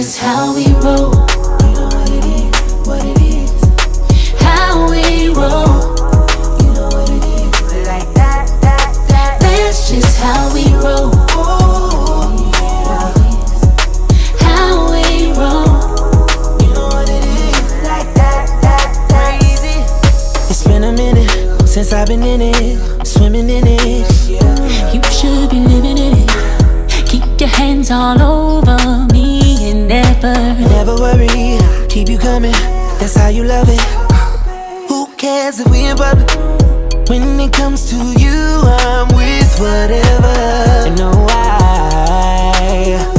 It's how we roll. You know what it is, what it is. How we roll. You know what it is. Like that. That's just how we roll. How we roll. You know what it is. Like that. Crazy. It's been a minute since I've been in it, swimming in it. You should be living in it. Keep your hands all over me and Never worry, keep you coming. That's how you love it. Who cares if we in public? When it comes to you, I'm with whatever. You know why?